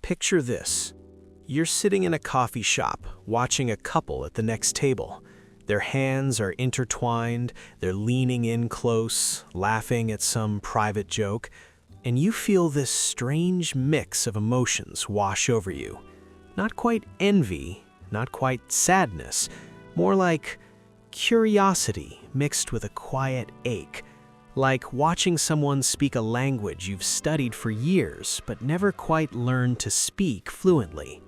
Picture this. You're sitting in a coffee shop, watching a couple at the next table. Their hands are intertwined, they're leaning in close, laughing at some private joke, and you feel this strange mix of emotions wash over you. Not quite envy, not quite sadness, more like curiosity mixed with a quiet ache. Like watching someone speak a language you've studied for years but never quite learned to speak fluently.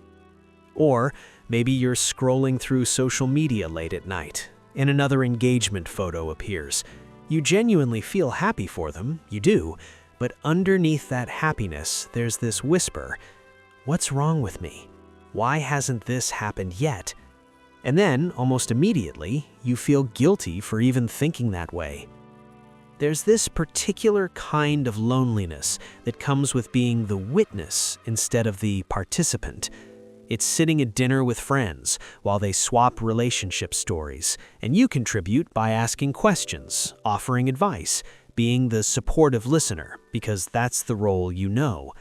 Or maybe you're scrolling through social media late at night, and another engagement photo appears. You genuinely feel happy for them, you do, but underneath that happiness there's this whisper, "What's wrong with me? Why hasn't this happened yet?" And then, almost immediately, you feel guilty for even thinking that way. There's this particular kind of loneliness that comes with being the witness instead of the participant. It's sitting at dinner with friends while they swap relationship stories, and you contribute by asking questions, offering advice, being the supportive listener, because that's the role you know.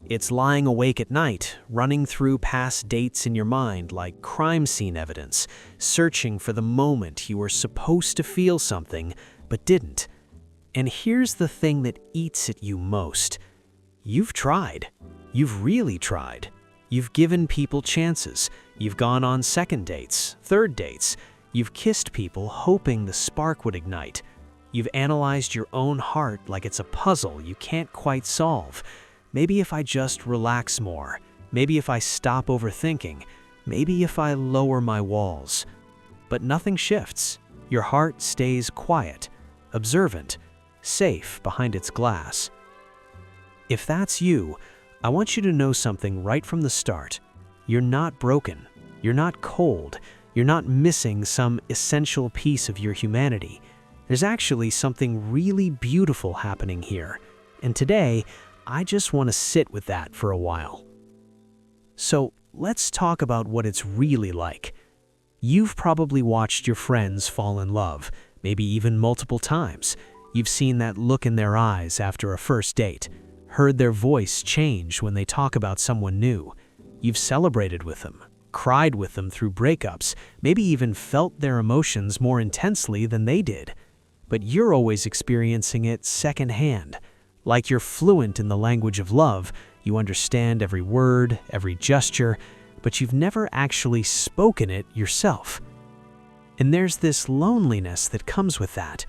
It's lying awake at night, running through past dates in your mind like crime scene evidence, searching for the moment you were supposed to feel something but didn't. And here's the thing that eats at you most. You've tried. You've really tried. You've given people chances. You've gone on second dates, third dates. You've kissed people hoping the spark would ignite. You've analyzed your own heart like it's a puzzle you can't quite solve. Maybe if I just relax more. Maybe if I stop overthinking. Maybe if I lower my walls. But nothing shifts. Your heart stays quiet, observant, safe behind its glass. If that's you, I want you to know something right from the start. You're not broken. You're not cold. You're not missing some essential piece of your humanity. There's actually something really beautiful happening here. And today, I just want to sit with that for a while. So let's talk about what it's really like. You've probably watched your friends fall in love, maybe even multiple times. You've seen that look in their eyes after a first date, heard their voice change when they talk about someone new. You've celebrated with them, cried with them through breakups, maybe even felt their emotions more intensely than they did. But you're always experiencing it secondhand. Like you're fluent in the language of love, you understand every word, every gesture, but you've never actually spoken it yourself. And there's this loneliness that comes with that.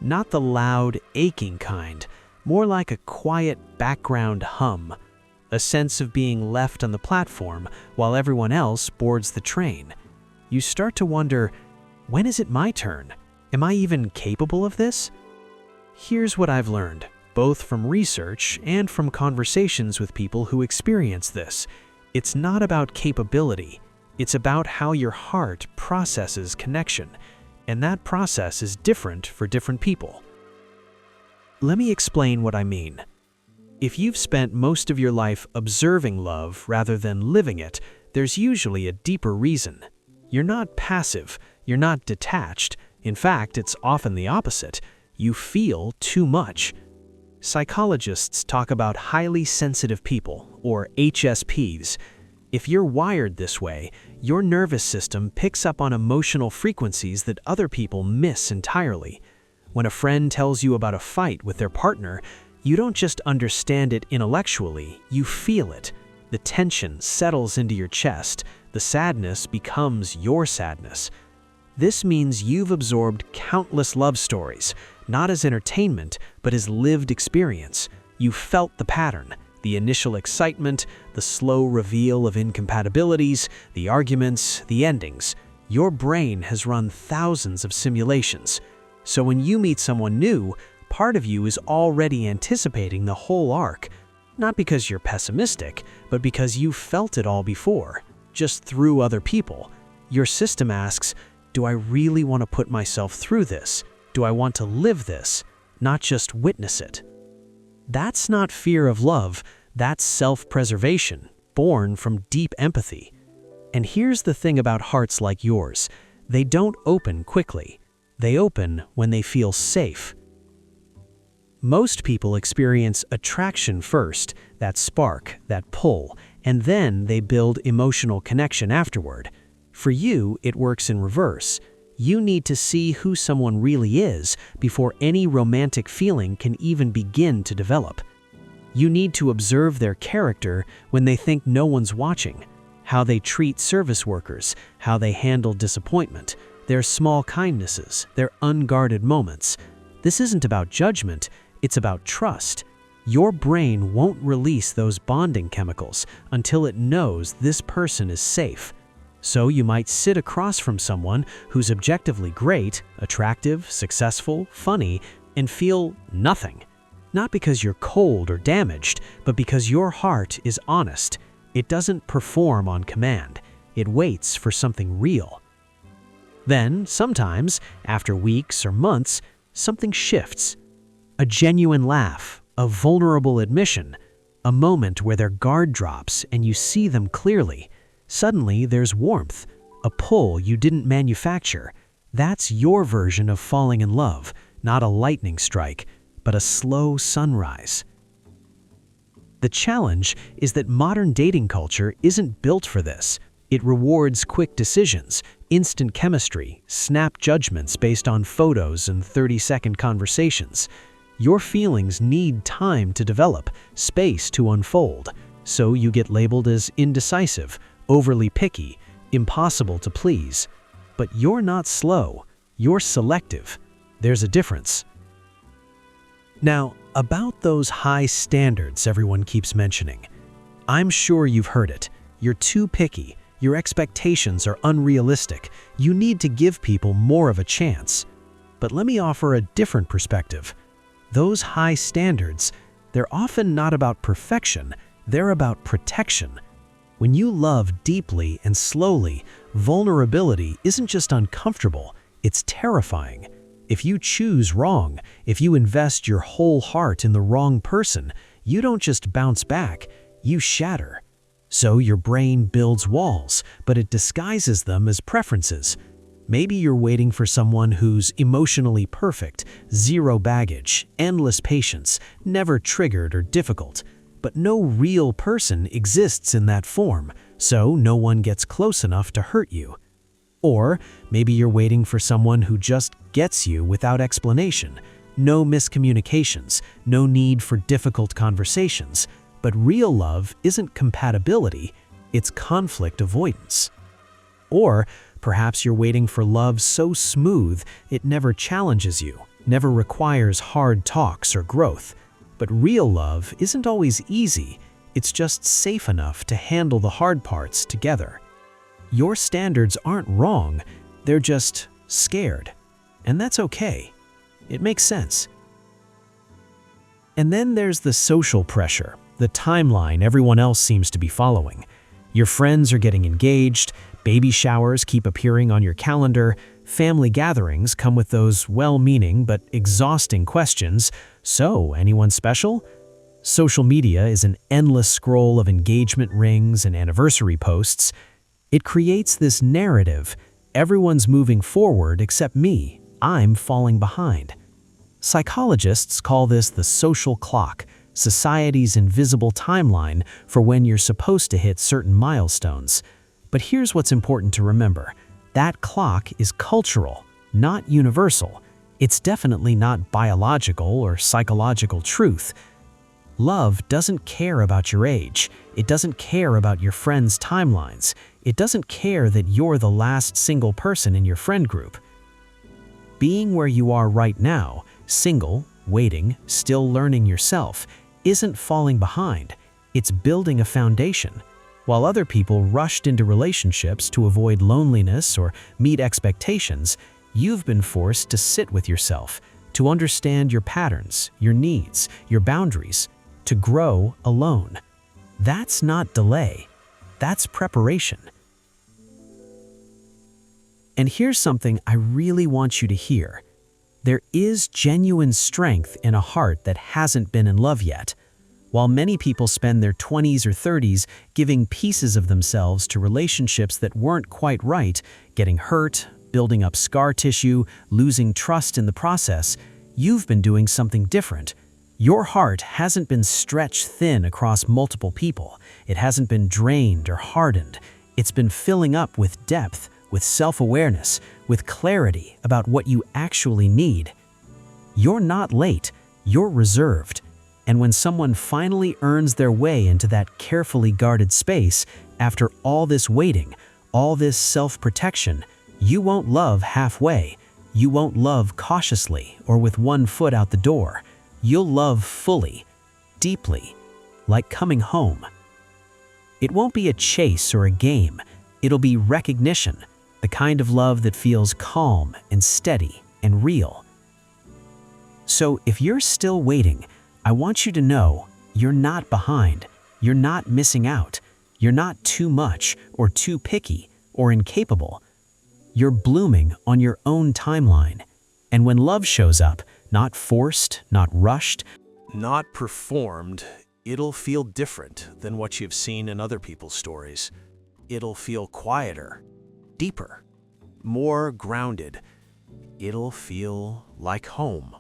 Not the loud, aching kind, more like a quiet background hum, a sense of being left on the platform while everyone else boards the train. You start to wonder, when is it my turn? Am I even capable of this? Here's what I've learned, both from research and from conversations with people who experience this. It's not about capability. It's about how your heart processes connection. And that process is different for different people. Let me explain what I mean. If you've spent most of your life observing love rather than living it, there's usually a deeper reason. You're not passive, you're not detached. In fact, it's often the opposite. You feel too much. Psychologists talk about highly sensitive people, or HSPs. If you're wired this way, your nervous system picks up on emotional frequencies that other people miss entirely. When a friend tells you about a fight with their partner, you don't just understand it intellectually, you feel it. The tension settles into your chest, the sadness becomes your sadness. This means you've absorbed countless love stories, not as entertainment, but as lived experience. You felt the pattern. The initial excitement, the slow reveal of incompatibilities, the arguments, the endings. Your brain has run thousands of simulations. So when you meet someone new, part of you is already anticipating the whole arc. Not because you're pessimistic, but because you felt it all before, just through other people. Your system asks, do I really want to put myself through this? Do I want to live this, not just witness it? That's not fear of love, that's self-preservation, born from deep empathy. And here's the thing about hearts like yours. They don't open quickly. They open when they feel safe. Most people experience attraction first, that spark, that pull, and then they build emotional connection afterward. For you, it works in reverse. You need to see who someone really is before any romantic feeling can even begin to develop. You need to observe their character when they think no one's watching, how they treat service workers, how they handle disappointment, their small kindnesses, their unguarded moments. This isn't about judgment, it's about trust. Your brain won't release those bonding chemicals until it knows this person is safe. So you might sit across from someone who's objectively great, attractive, successful, funny, and feel nothing. Not because you're cold or damaged, but because your heart is honest. It doesn't perform on command. It waits for something real. Then, sometimes, after weeks or months, something shifts. A genuine laugh, a vulnerable admission, a moment where their guard drops and you see them clearly. Suddenly, there's warmth, a pull you didn't manufacture. That's your version of falling in love, not a lightning strike, but a slow sunrise. The challenge is that modern dating culture isn't built for this. It rewards quick decisions, instant chemistry, snap judgments based on photos and 30-second conversations. Your feelings need time to develop, space to unfold, so you get labeled as indecisive, overly picky, impossible to please. But you're not slow, you're selective. There's a difference. Now, about those high standards everyone keeps mentioning. I'm sure you've heard it. You're too picky. Your expectations are unrealistic. You need to give people more of a chance. But let me offer a different perspective. Those high standards, they're often not about perfection, they're about protection. When you love deeply and slowly, vulnerability isn't just uncomfortable, it's terrifying. If you choose wrong, if you invest your whole heart in the wrong person, you don't just bounce back, you shatter. So your brain builds walls, but it disguises them as preferences. Maybe you're waiting for someone who's emotionally perfect, zero baggage, endless patience, never triggered or difficult. But no real person exists in that form, so no one gets close enough to hurt you. Or maybe you're waiting for someone who just gets you without explanation. No miscommunications, no need for difficult conversations. But real love isn't compatibility, it's conflict avoidance. Or perhaps you're waiting for love so smooth it never challenges you, never requires hard talks or growth. But real love isn't always easy, it's just safe enough to handle the hard parts together. Your standards aren't wrong, they're just scared. And that's okay. It makes sense. And then there's the social pressure, the timeline everyone else seems to be following. Your friends are getting engaged, baby showers keep appearing on your calendar, family gatherings come with those well-meaning but exhausting questions. So, anyone special? Social media is an endless scroll of engagement rings and anniversary posts. It creates this narrative. Everyone's moving forward except me. I'm falling behind. Psychologists call this the social clock, society's invisible timeline for when you're supposed to hit certain milestones. But here's what's important to remember. That clock is cultural, not universal. It's definitely not biological or psychological truth. Love doesn't care about your age. It doesn't care about your friends' timelines. It doesn't care that you're the last single person in your friend group. Being where you are right now, single, waiting, still learning yourself, isn't falling behind. It's building a foundation. While other people rushed into relationships to avoid loneliness or meet expectations, you've been forced to sit with yourself, to understand your patterns, your needs, your boundaries, to grow alone. That's not delay. That's preparation. And here's something I really want you to hear. There is genuine strength in a heart that hasn't been in love yet. While many people spend their 20s or 30s giving pieces of themselves to relationships that weren't quite right, getting hurt, building up scar tissue, losing trust in the process, you've been doing something different. Your heart hasn't been stretched thin across multiple people. It hasn't been drained or hardened. It's been filling up with depth, with self-awareness, with clarity about what you actually need. You're not late, you're reserved. And when someone finally earns their way into that carefully guarded space, after all this waiting, all this self-protection, you won't love halfway. You won't love cautiously or with one foot out the door. You'll love fully, deeply, like coming home. It won't be a chase or a game. It'll be recognition, the kind of love that feels calm and steady and real. So if you're still waiting, I want you to know you're not behind. You're not missing out. You're not too much or too picky or incapable. You're blooming on your own timeline. And when love shows up, not forced, not rushed, not performed, it'll feel different than what you've seen in other people's stories. It'll feel quieter, deeper, more grounded. It'll feel like home.